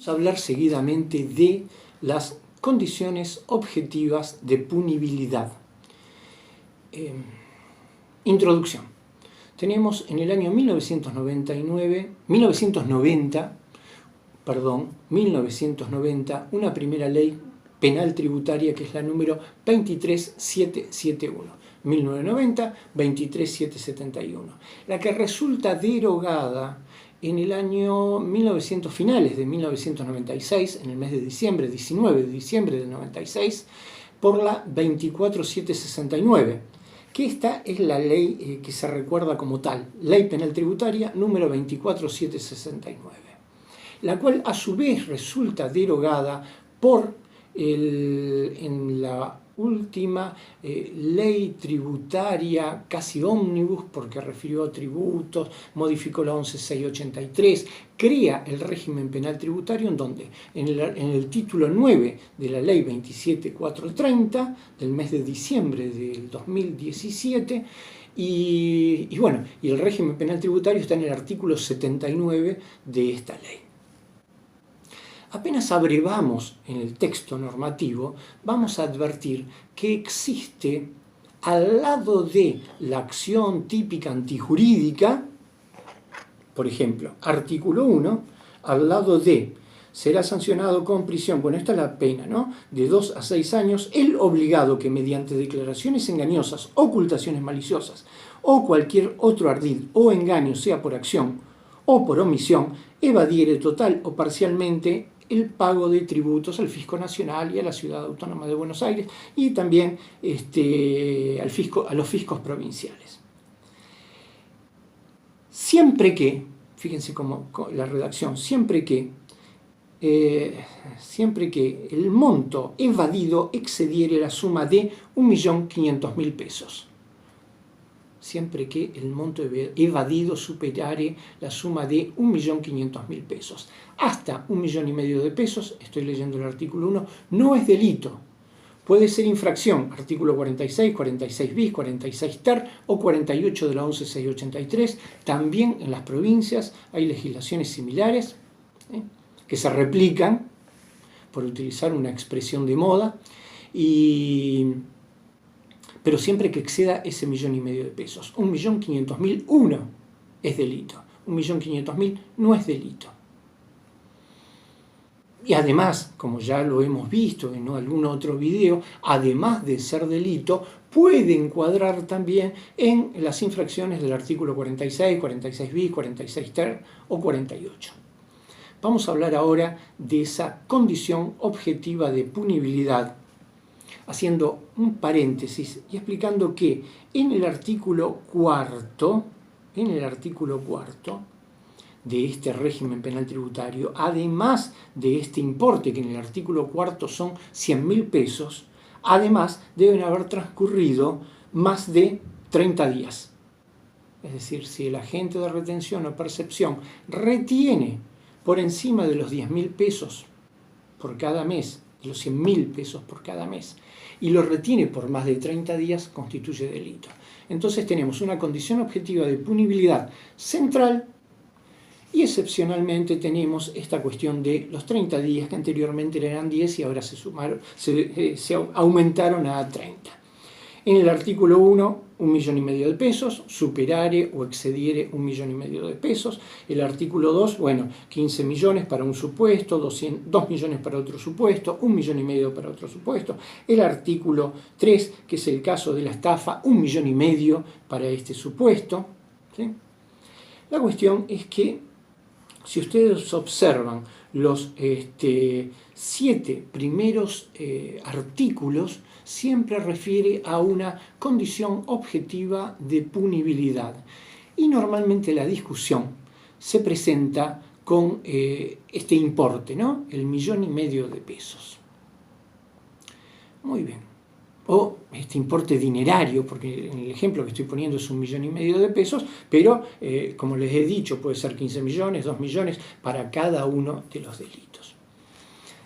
Vamos a hablar seguidamente de las condiciones objetivas de punibilidad. Introducción. Tenemos en el año 1990 una primera ley penal tributaria que es la número 23771. 1990, 23771. La que resulta derogada en el año finales de 1996, en el mes de diciembre, 19 de diciembre del 96, por la 24769, que esta es la ley que se recuerda como tal, Ley Penal Tributaria número 24769, la cual a su vez resulta derogada por en la última ley tributaria casi ómnibus, porque refirió a tributos, modificó la 11683, crea el régimen penal tributario en donde en el título 9 de la ley 27430 del mes de diciembre del 2017 y el régimen penal tributario está en el artículo 79 de esta ley. Apenas abrevamos en el texto normativo, vamos a advertir que existe, al lado de la acción típica antijurídica, por ejemplo, artículo 1, al lado de será sancionado con prisión, bueno, esta es la pena, ¿no?, de 2 a 6 años, el obligado que mediante declaraciones engañosas, ocultaciones maliciosas o cualquier otro ardid o engaño, sea por acción o por omisión, evadiere total o parcialmente el pago de tributos al Fisco Nacional y a la Ciudad Autónoma de Buenos Aires y también a los fiscos provinciales. Siempre que, fíjense cómo la redacción, siempre que el monto evadido excediere la suma de 1.500.000 pesos. Siempre que el monto evadido superare la suma de 1.500.000 pesos. Hasta 1,5 millones de pesos, estoy leyendo el artículo 1, no es delito. Puede ser infracción, artículo 46, 46 bis, 46 ter o 48 de la 11683. También en las provincias hay legislaciones similares que se replican, por utilizar una expresión de moda, pero siempre que exceda ese 1,5 millones de pesos. 1.500.000, uno es delito. 1.500.000 no es delito. Y además, como ya lo hemos visto en algún otro video, además de ser delito, puede encuadrar también en las infracciones del artículo 46, 46 bis, 46 ter o 48. Vamos a hablar ahora de esa condición objetiva de punibilidad, haciendo un paréntesis y explicando que en el artículo cuarto de este régimen penal tributario, además de este importe, que en el artículo cuarto son 100.000 pesos, además deben haber transcurrido más de 30 días. Es decir, si el agente de retención o percepción retiene por encima de los 10.000 pesos por cada mes, de los 100.000 pesos por cada mes, y lo retiene por más de 30 días, constituye delito. Entonces tenemos una condición objetiva de punibilidad central y excepcionalmente tenemos esta cuestión de los 30 días, que anteriormente eran 10 y ahora se aumentaron a 30. En el artículo 1, 1,5 millones de pesos, superare o excediere 1,5 millones de pesos. El artículo 2, 15 millones para un supuesto, 2 millones para otro supuesto, 1,5 millones para otro supuesto. El artículo 3, que es el caso de la estafa, 1,5 millones para este supuesto. ¿Sí? La cuestión es que, si ustedes observan los 7 primeros artículos, siempre refiere a una condición objetiva de punibilidad. Y normalmente la discusión se presenta con este importe, ¿no?, el 1,5 millones de pesos. Muy bien. O este importe dinerario, porque en el ejemplo que estoy poniendo es 1,5 millones de pesos, pero como les he dicho, puede ser 15 millones, 2 millones para cada uno de los delitos.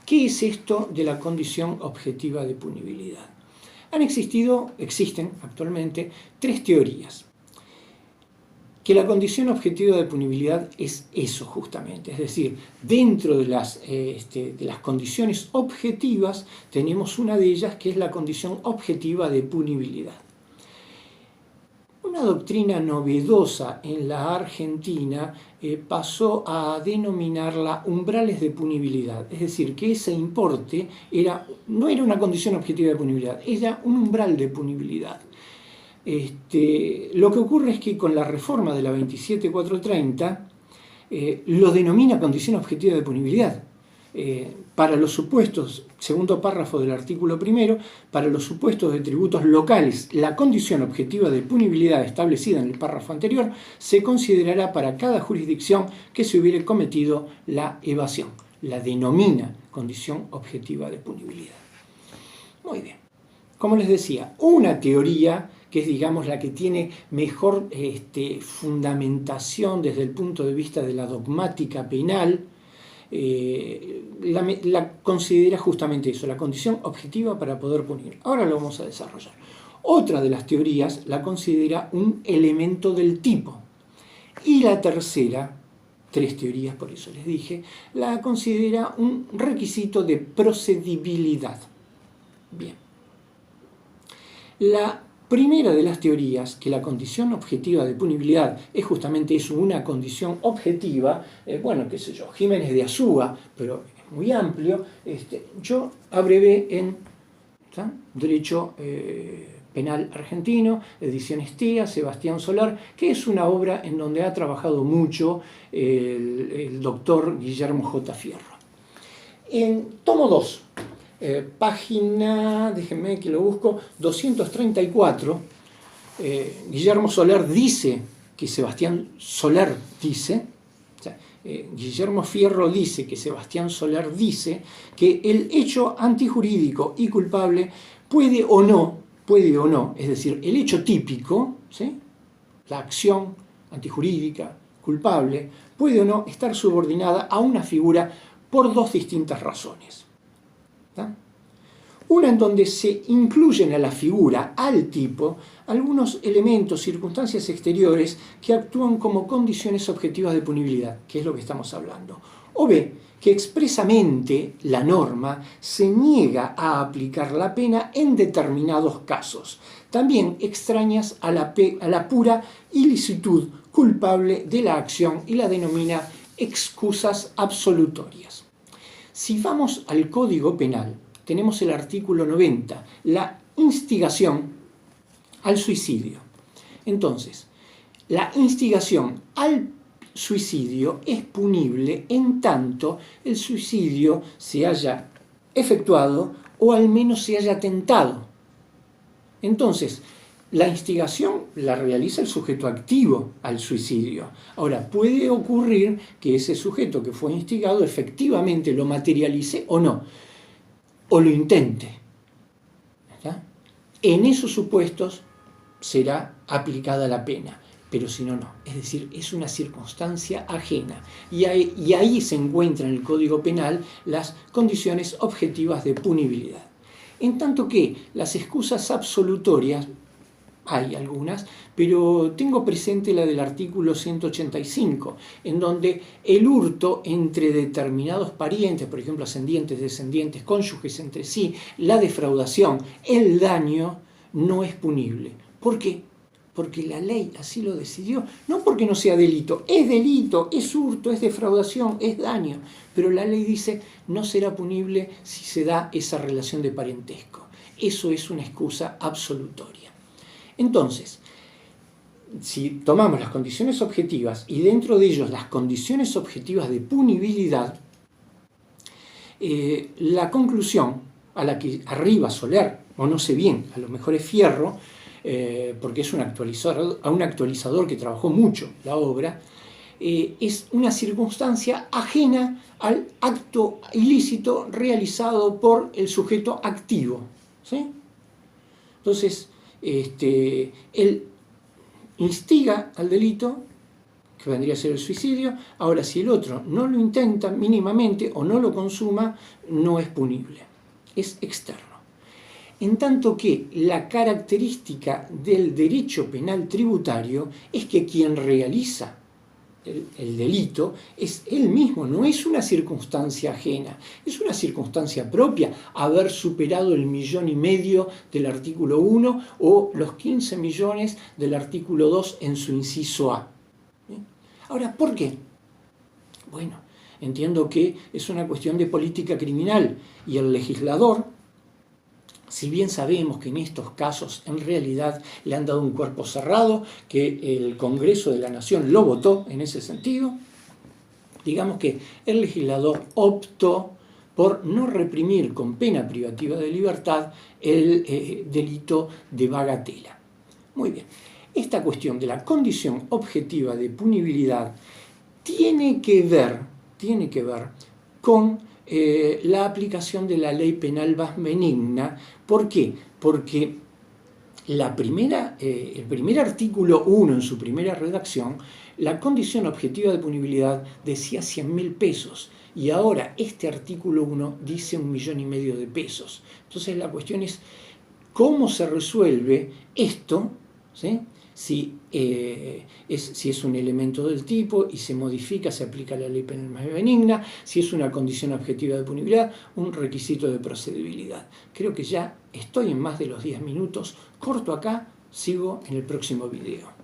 ¿Qué es esto de la condición objetiva de punibilidad? Existen actualmente 3 teorías que la condición objetiva de punibilidad es eso justamente, es decir, dentro de las condiciones objetivas tenemos una de ellas que es la condición objetiva de punibilidad. Una doctrina novedosa en la Argentina pasó a denominarla umbrales de punibilidad, es decir, que ese importe no era una condición objetiva de punibilidad, era un umbral de punibilidad. Lo que ocurre es que con la reforma de la 27430 lo denomina condición objetiva de punibilidad. Para los supuestos, segundo párrafo del artículo primero, para los supuestos de tributos locales, la condición objetiva de punibilidad establecida en el párrafo anterior se considerará para cada jurisdicción que se hubiere cometido la evasión. La denomina condición objetiva de punibilidad. Muy bien. Como les decía, una teoría que es, digamos, la que tiene mejor fundamentación desde el punto de vista de la dogmática penal, la considera justamente eso, la condición objetiva para poder punir. Ahora lo vamos a desarrollar. Otra de las teorías la considera un elemento del tipo. Y la tercera, tres teorías, por eso les dije, la considera un requisito de procedibilidad. Bien. La primera de las teorías, que la condición objetiva de punibilidad es justamente eso, una condición objetiva, bueno, qué sé yo, Jiménez de Azúa, pero es muy amplio, yo abrevé en Derecho Penal Argentino, ediciones TEA, Sebastián Solar, que es una obra en donde ha trabajado mucho el doctor Guillermo J. Fierro. En tomo 2, página, déjenme que lo busco, 234, Guillermo Solar dice que Sebastián Solar dice, Guillermo Fierro dice que Sebastián Solar dice que el hecho antijurídico y culpable puede o no, es decir, el hecho típico, ¿sí?, la acción antijurídica culpable, puede o no estar subordinada a una figura por dos distintas razones. Una en donde se incluyen a la figura, al tipo, algunos elementos, circunstancias exteriores que actúan como condiciones objetivas de punibilidad, que es lo que estamos hablando. O B, que expresamente la norma se niega a aplicar la pena en determinados casos, también extrañas a la pura ilicitud culpable de la acción y la denomina excusas absolutorias. Si vamos al Código Penal, tenemos el artículo 90, la instigación al suicidio. Entonces, la instigación al suicidio es punible en tanto el suicidio se haya efectuado o al menos se haya tentado. Entonces, la instigación la realiza el sujeto activo al suicidio. Ahora, puede ocurrir que ese sujeto que fue instigado efectivamente lo materialice o no, o lo intente. ¿Está? En esos supuestos será aplicada la pena, pero si no, no. Es decir, es una circunstancia ajena. Y ahí se encuentran en el Código Penal las condiciones objetivas de punibilidad. En tanto que las excusas absolutorias, hay algunas, pero tengo presente la del artículo 185, en donde el hurto entre determinados parientes, por ejemplo, ascendientes, descendientes, cónyuges entre sí, la defraudación, el daño, no es punible. ¿Por qué? Porque la ley así lo decidió, no porque no sea delito, es hurto, es defraudación, es daño, pero la ley dice no será punible si se da esa relación de parentesco. Eso es una excusa absolutoria. Entonces, si tomamos las condiciones objetivas y dentro de ellos las condiciones objetivas de punibilidad, la conclusión a la que arriba Soler, o no sé bien, a lo mejor es Fierro, porque es un actualizador que trabajó mucho la obra, es una circunstancia ajena al acto ilícito realizado por el sujeto activo, ¿sí? Entonces, él instiga al delito, que vendría a ser el suicidio. Ahora, si el otro no lo intenta mínimamente o no lo consuma, no es punible, es externo. En tanto que la característica del derecho penal tributario es que quien realiza el delito es él mismo, no es una circunstancia ajena, es una circunstancia propia haber superado el 1,5 millones del artículo 1 o los 15 millones del artículo 2 en su inciso A. Ahora, ¿por qué? Bueno, entiendo que es una cuestión de política criminal y el legislador, si bien sabemos que en estos casos en realidad le han dado un cuerpo cerrado, que el Congreso de la Nación lo votó en ese sentido, digamos que el legislador optó por no reprimir con pena privativa de libertad el delito de bagatela. Muy bien, esta cuestión de la condición objetiva de punibilidad tiene que ver con la aplicación de la ley penal más benigna. ¿Por qué? Porque el primer artículo 1 en su primera redacción, la condición objetiva de punibilidad decía 100.000 pesos y ahora este artículo 1 dice 1,5 millones de pesos. Entonces la cuestión es cómo se resuelve esto, ¿sí? Si es un elemento del tipo y se modifica, se aplica la ley penal más benigna, si es una condición objetiva de punibilidad, un requisito de procedibilidad. Creo que ya estoy en más de los 10 minutos, corto acá, sigo en el próximo video.